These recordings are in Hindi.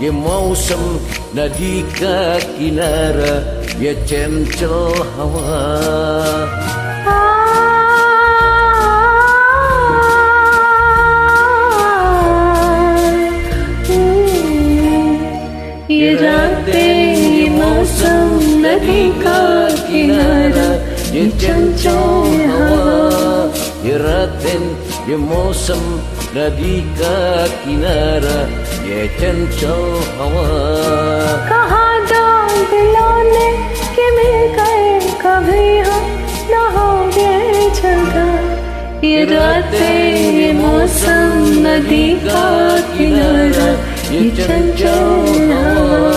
ये मौसम नदी का किनारा ये चंचल हवा ये रातें ये मौसम नदी का किनारा ये चंचल हवा ये रातें ये मौसम नदी का किनारा ये चंचल हवा कहाँ डाल दिलाने कि मिल गए कभी हम न होंगे जगा ये रातें ये मौसम नदी का किनारा ये चंचल हवा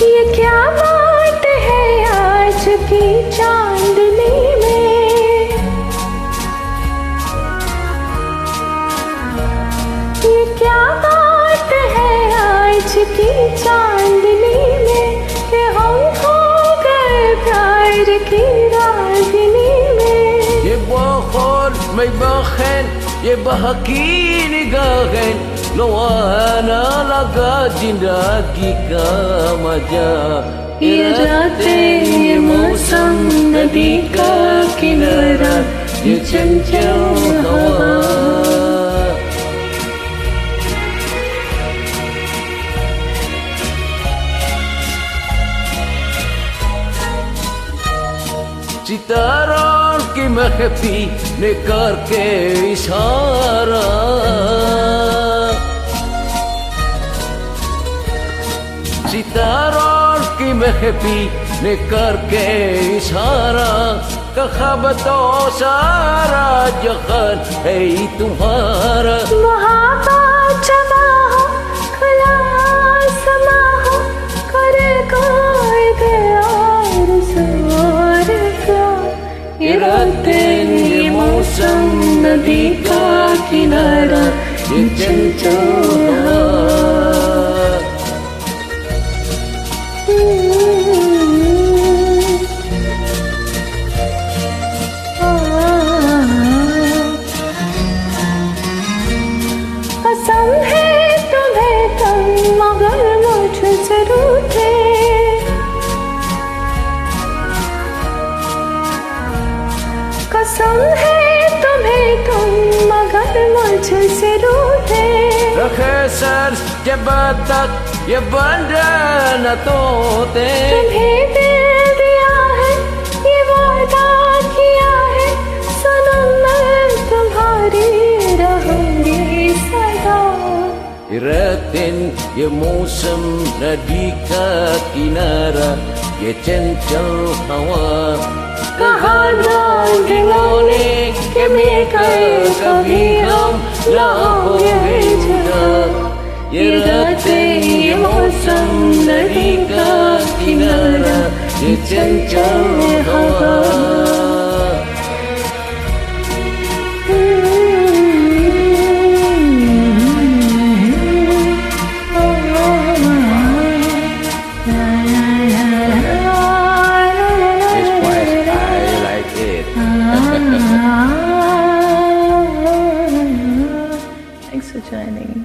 ये क्या बात है आज की चांदनी में ये क्या बात है आज की चांदनी में कि हम खो गए प्यार की रागनी में ये बखौर मैं बखैन ये बहकी निगाहें लो आना लगा जिंदगी का मजा ये रातें ये मौसम नदी का किनारा ये चंचल हवा सितारों की महफी ने करके इशारा सितारों की महफी ने करके इशारा कखब तो सारा जखन है तुम्हारा मोहब्बत जमा हो खुला समा हो करे कोई प्यार जोर का ये रातें ये मौसम नदी का किनारा ये चंचल हवा कसम है तुम्हें तुम मगर मुझसे रूठे कसम है तुम्हें तुम मगर मुझसे रूठे रखे सर जब तक ये बंधन तोड़ते तुम्हें दिल दिया है ये वादा किया है सनम मैं तुम्हारी रहूंगी सदा ये रातें ये मौसम नदी का किनारा ये चंचल हवा कहाँ डाल दिलाने कि मिल गए कभी हम न होंगे जुदा ये रातें ये मौसम नदी का किनारा ये चंचल हवा Thanks for joining.